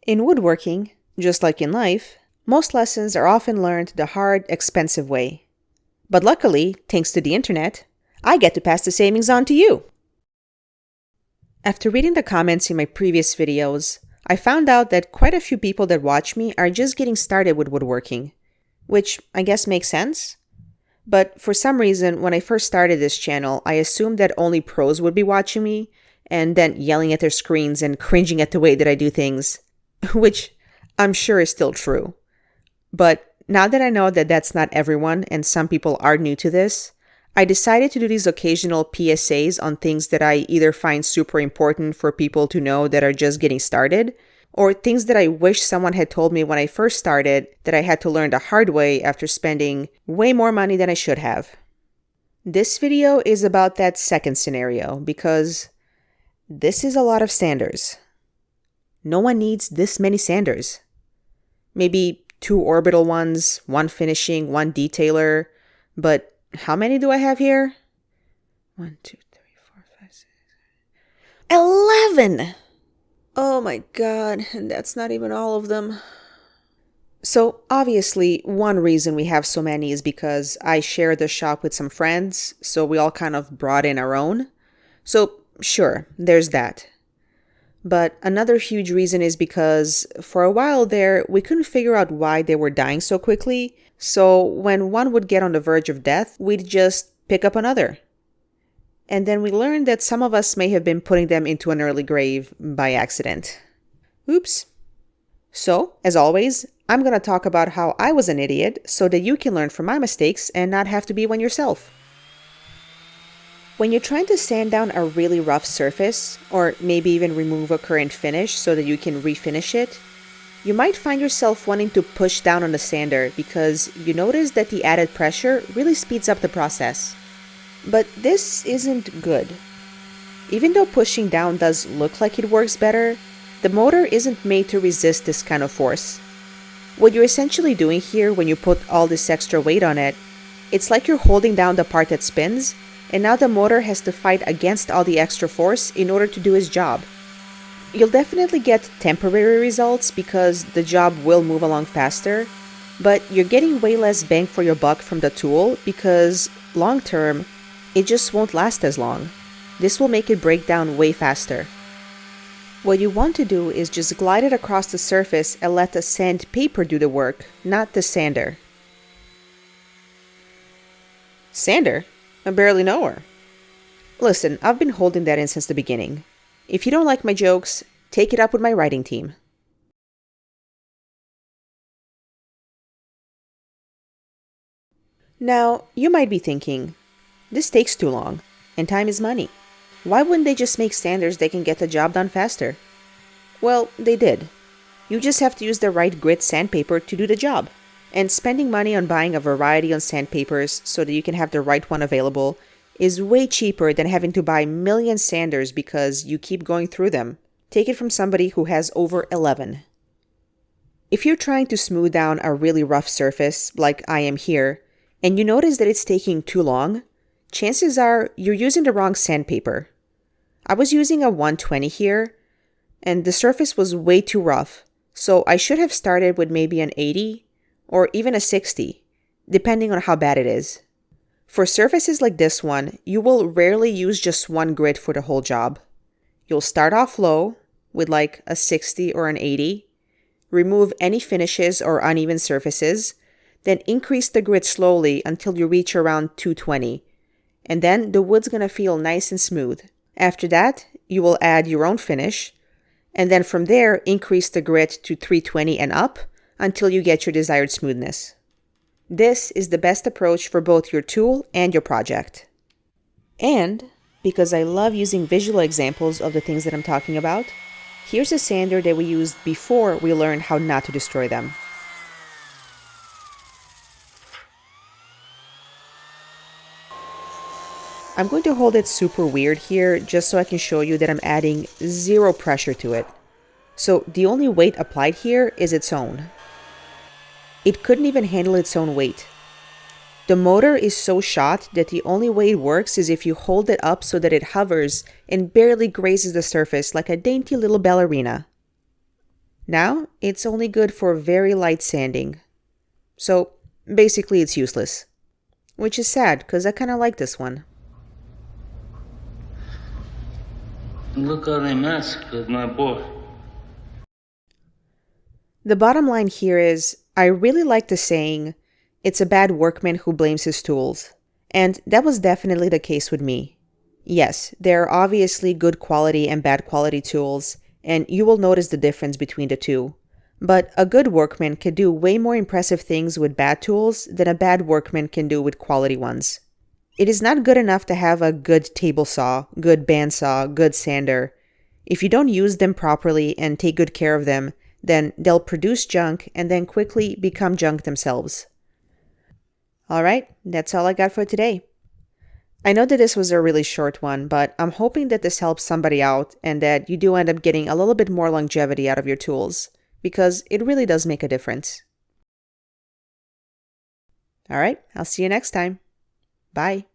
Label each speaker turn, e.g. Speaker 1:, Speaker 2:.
Speaker 1: In woodworking, just like in life, most lessons are often learned the hard, expensive way. But luckily, thanks to the internet, I get to pass the savings on to you. After reading the comments in my previous videos, I found out that quite a few people that watch me are just getting started with woodworking, which I guess makes sense. But for some reason, when I first started this channel, I assumed that only pros would be watching me, and then yelling at their screens and cringing at the way that I do things, which I'm sure is still true. But now that I know that that's not everyone and some people are new to this, I decided to do these occasional PSAs on things that I either find super important for people to know that are just getting started, or things that I wish someone had told me when I first started that I had to learn the hard way after spending way more money than I should have. This video is about that second scenario because this is a lot of sanders. No one needs this many sanders. Maybe 2 orbital ones, 1 finishing, 1 detailer, but how many do I have here? 1, 2, 3, 4, 5, 6, 11! Oh my god, and that's not even all of them. So obviously, one reason we have so many is because I share the shop with some friends, so we all kind of brought in our own. So sure, there's that. But another huge reason is because for a while there, we couldn't figure out why they were dying so quickly. So when one would get on the verge of death, we'd just pick up another. And then we learned that some of us may have been putting them into an early grave by accident. Oops. So, as always, I'm going to talk about how I was an idiot so that you can learn from my mistakes and not have to be one yourself. When you're trying to sand down a really rough surface, or maybe even remove a current finish so that you can refinish it, you might find yourself wanting to push down on the sander because you notice that the added pressure really speeds up the process. But this isn't good. Even though pushing down does look like it works better, the motor isn't made to resist this kind of force. What you're essentially doing here when you put all this extra weight on it, it's like you're holding down the part that spins, and now the motor has to fight against all the extra force in order to do its job. You'll definitely get temporary results because the job will move along faster, but you're getting way less bang for your buck from the tool because, long term, it just won't last as long. This will make it break down way faster. What you want to do is just glide it across the surface and let the sandpaper do the work, not the sander. Sander? I barely know her. Listen, I've been holding that in since the beginning. If you don't like my jokes, take it up with my writing team. Now, you might be thinking, this takes too long, and time is money. Why wouldn't they just make sanders that can get the job done faster? Well, they did. You just have to use the right grit sandpaper to do the job. And spending money on buying a variety of sandpapers so that you can have the right one available is way cheaper than having to buy million sanders because you keep going through them. Take it from somebody who has over 11. If you're trying to smooth down a really rough surface, like I am here, and you notice that it's taking too long, chances are you're using the wrong sandpaper. I was using a 120 here, and the surface was way too rough, so I should have started with maybe an 80 or even a 60, depending on how bad it is. For surfaces like this one, you will rarely use just one grit for the whole job. You'll start off low with like a 60 or an 80, remove any finishes or uneven surfaces, then increase the grit slowly until you reach around 220, and then the wood's gonna feel nice and smooth. After that, you will add your own finish, and then from there, increase the grit to 320 and up until you get your desired smoothness. This is the best approach for both your tool and your project. And, because I love using visual examples of the things that I'm talking about, here's a sander that we used before we learned how not to destroy them. I'm going to hold it super weird here just so I can show you that I'm adding zero pressure to it. So the only weight applied here is its own. It couldn't even handle its own weight. The motor is so shot that the only way it works is if you hold it up so that it hovers and barely grazes the surface like a dainty little ballerina. Now, it's only good for very light sanding. So, basically it's useless. Which is sad, because I kind of like this one.
Speaker 2: Look how they mess with my boy.
Speaker 1: The bottom line here is, I really like the saying, it's a bad workman who blames his tools. And that was definitely the case with me. Yes, there are obviously good quality and bad quality tools, and you will notice the difference between the two. But a good workman can do way more impressive things with bad tools than a bad workman can do with quality ones. It is not good enough to have a good table saw, good bandsaw, good sander. If you don't use them properly and take good care of them, then they'll produce junk and then quickly become junk themselves. Alright, that's all I got for today. I know that this was a really short one, but I'm hoping that this helps somebody out and that you do end up getting a little bit more longevity out of your tools, because it really does make a difference. Alright, I'll see you next time. Bye.